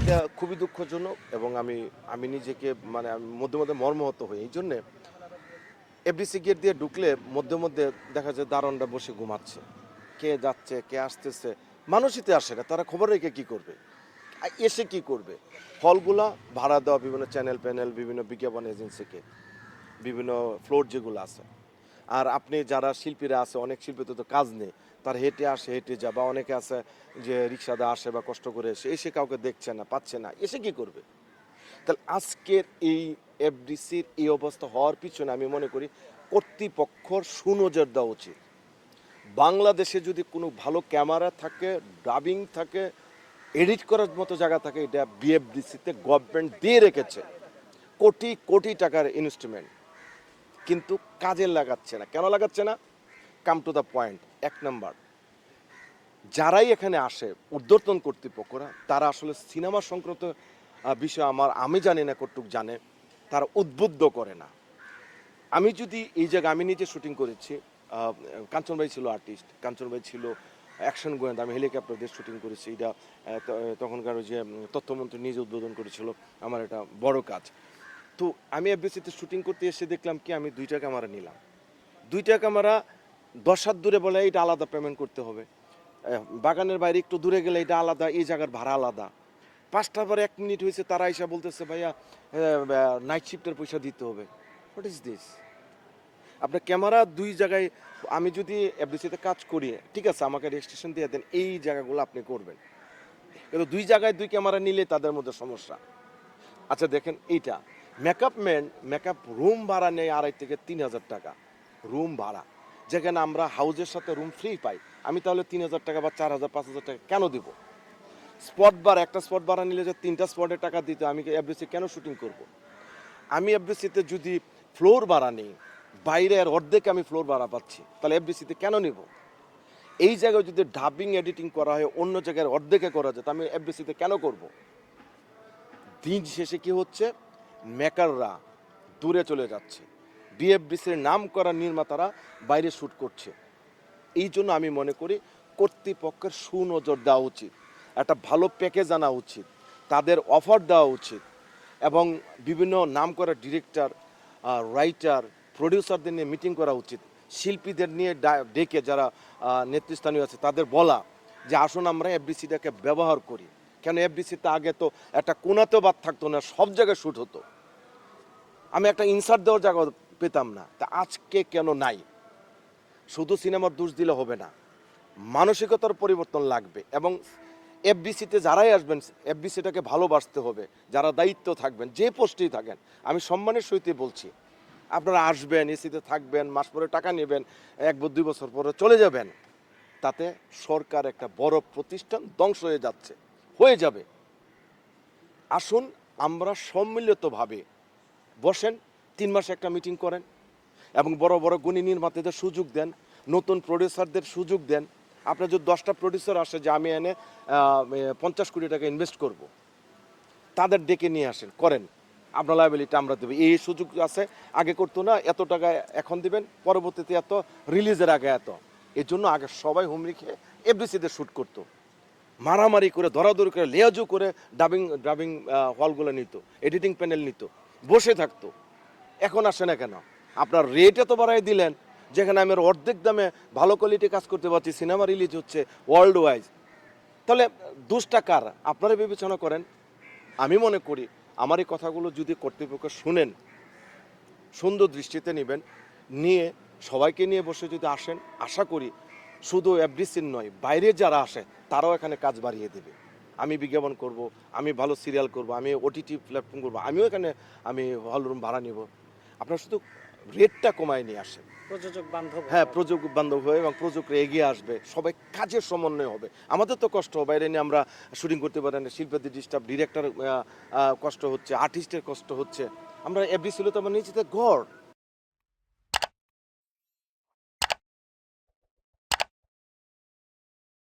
এটা খুবই দুঃখজনক এবং আমি আমি নিজেকে মানে আমি মধ্যে মধ্যে মর্মাহত হই। এই জন্যে এফডিসি গেট দিয়ে ঢুকলে মধ্যে মধ্যে দেখা যায় দারোয়ানরা বসে ঘুমাচ্ছে। কে যাচ্ছে, কে আসতেছে, মানুষই তো আসে না। তারা খবর রেখে কি করবে? এসে কি করবে? হলগুলা ভাড়া দেওয়া বিভিন্ন চ্যানেল প্যানেল, বিভিন্ন বিজ্ঞাপন এজেন্সিকে, বিভিন্ন ফ্লোর যেগুলো আছে। আর আপনি যারা শিল্পীরা আছে, অনেক শিল্পীদের তো কাজ নেই। তার হেঁটে আসে, হেঁটে যায়, বা অনেকে আছে যে রিক্সাতে আসে বা কষ্ট করে এসে কাউকে দেখছে না, পাচ্ছে না। এসে কি করবে? তাহলে আজকের এই এফডিসির এই অবস্থা হওয়ার পিছনে আমি মনে করি কর্তৃপক্ষর সুনজর দেওয়া উচিত। বাংলাদেশে যদি কোনো ভালো ক্যামেরা থাকে, ডাবিং থাকে, এডিট করার মতো জায়গা থাকে, এটা বিএফডিসিতে গভর্নমেন্ট দিয়ে রেখেছে কোটি কোটি টাকার ইনস্ট্রুমেন্ট, কিন্তু কাজে লাগাচ্ছে না। কেন লাগাচ্ছে না? Come to the point. এক নাম্বার, যারাই এখানে আসে ঊর্ধ্বতন কর্তৃপক্ষরা, তারা আসলে সিনেমা সংক্রান্ত বিষয় আমি জানি না কতটুক জানে, তারা উদ্বুদ্ধ করে না। আমি যদি এই জায়গায় আমি নিজে শুটিং করেছি, কাঞ্চন ভাই ছিল আর্টিস্ট, কাঞ্চন ভাই ছিল অ্যাকশন গোয়েন্দা, আমি হেলিকপ্টার দিয়ে শুটিং করেছি। এটা তখনকার ওই যে তথ্যমন্ত্রী নিজে উদ্বোধন করেছিল, আমার এটা বড় কাজ। তো আমি এফবিসিতে শুটিং করতে এসে দেখলাম কি, আমি 2টা ক্যামেরা নিলাম। 2টা ক্যামেরা 10 হাত দূরে বলে এটা আলাদা পেমেন্ট করতে হবে, বাগানের বাইরে একটু দূরে গেলে এটা আলাদা, এই জায়গার ভাড়া আলাদা। 5টার পরে 1 মিনিট হয়েছে, তারা এসে বলতেছে ভাইয়া নাইট শিফটের পয়সা দিতে হবে। What is this? আপনার ক্যামেরা 2 জায়গায়, আমি যদি এফডিসিতে কাজ করি, ঠিক আছে আমাকে রেজিস্ট্রেশন দিয়ে দেন, এই জায়গাগুলো আপনি করবেন, কিন্তু 2 জায়গায় 2 ক্যামেরা নিলে তাদের মধ্যে সমস্যা। আচ্ছা দেখেন এইটা, মেকআপ রুম ভাড়া নেয় 2.5 থেকে 3,000 টাকা রুম ভাড়া, যেখানে আমরা হাউজের সাথে রুম ফ্রি পাই। আমি তাহলে 3,000 টাকা বা 4,000 5,000 টাকা কেন দিব? একটা স্পট ভাড়া নিলে যে 3টা স্পটের টাকা দিতে, আমি এফডিসি কেন শুটিং করব? আমি এফডিসিতে যদি ফ্লোর ভাড়া নেই, বাইরের অর্ধেক আমি ফ্লোর ভাড়া পাচ্ছি, তাহলে এফডিসিতে কেন নিব? এই জায়গায় যদি ডাবিং এডিটিং করা হয়, অন্য জায়গায় অর্ধেকে করা যায়, তা আমি এফডিসিতে কেন করব? দিন শেষে কি হচ্ছে, মেকাররা দূরে চলে যাচ্ছে, বিএফডিসির নাম করা নির্মাতারা বাইরে শ্যুট করছে। এই জন্য আমি মনে করি কর্তৃপক্ষের সুনজর দেওয়া উচিত, একটা ভালো প্যাকেজ আনা উচিত, তাদের অফার দেওয়া উচিত, এবং বিভিন্ন নাম করা ডিরেক্টর, রাইটার, প্রডিউসারদের নিয়ে মিটিং করা উচিত। শিল্পীদের নিয়ে ডেকে, যারা নেতৃস্থানীয় আছে, তাদের বলা যে আসুন আমরা এফডিসিটাকে ব্যবহার করি। কেন এফডিসিতে আগে তো একটা কোনাতেও বাদ থাকতো না, সব জায়গায় শ্যুট হতো, আমি একটা ইনসার্ট দেওয়ার জায়গা পেতাম না। তা আজকে কেন নাই? শুধু সিনেমার দোষ দিলে হবে না, মানসিকতার পরিবর্তন লাগবে। এবং এফডিসিতে যারাই আসবেন, এফডিসিটাকে ভালোবাসতে হবে। যারা দায়িত্ব থাকবেন, যে পোস্টেই থাকেন, আমি সম্মানের সহিত বলছি, আপনারা আসবেন, এসিতে থাকবেন, মাস পরে টাকা নেবেন, 1-2 বছর পরে চলে যাবেন, তাতে সরকার একটা বড় প্রতিষ্ঠান ধ্বংস হয়ে যাবে। আসুন আমরা সম্মিলিতভাবে বসেন, 3 মাসে একটা মিটিং করেন, এবং বড় বড় গুণী নির্মাতাদের সুযোগ দেন, নতুন প্রডিউসারদের সুযোগ দেন। আপনার যদি 10টা প্রডিউসার আসে যে আমি এনে 50 কোটি টাকা ইনভেস্ট করব, তাদের ডেকে নিয়ে আসেন, করেন, আপনার লায়াবিলিটি আমরা দেবো, এই সুযোগ আছে। আগে করতো না, এত টাকা এখন দিবেন, পরবর্তীতে এত, রিলিজের আগে এত। এর জন্য আগে সবাই হুমড়ি খেয়ে এফডিসিতে শ্যুট করতো, মারামারি করে, ধরাধরি করে, লেয়াজু করে ডাবিং হলগুলো নিত, এডিটিং প্যানেল নিত, বসে থাকতো। এখন আসে না কেন? আপনার রেট এত বাড়াই দিলেন, যেখানে আমি অর্ধেক দামে ভালো কোয়ালিটি কাজ করতে পারছি, সিনেমা রিলিজ হচ্ছে ওয়ার্ল্ড ওয়াইজ। তাহলে দোষটা কার? আপনারা বিবেচনা করেন। আমি মনে করি আমার এই কথাগুলো যদি কর্তৃপক্ষ শুনেন, সুন্দর দৃষ্টিতে নেবেন, নিয়ে সবাইকে নিয়ে বসে যদি আসেন, আশা করি শুধু এফডিসির নয়, বাইরে যারা আসে তারাও এখানে কাজ বাড়িয়ে দেবে। আমি বিজ্ঞাপন করব, আমি ভালো সিরিয়াল করব, আমি ওটিটি প্ল্যাটফর্ম করব, আমিও এখানে আমি হল রুম ভাড়া নেব। আপনার শুধু রেটটা কমায় নিয়ে আসেন, প্রযোজক বান্ধব হ্যাঁ প্রযোজক বান্ধব হয়ে, এবং প্রযোজকরা এগিয়ে আসবে, সবাই কাজের সমন্বয় হবে। আমাদের তো কষ্ট, বাইরে নিয়ে আমরা শুটিং করতে পারি না, শিল্পীদের ডিস্টার্ব, ডিরেক্টর কষ্ট হচ্ছে, আর্টিস্টের কষ্ট হচ্ছে। আমরা এফডিসি হলে তো আমার নিজেদের ঘর,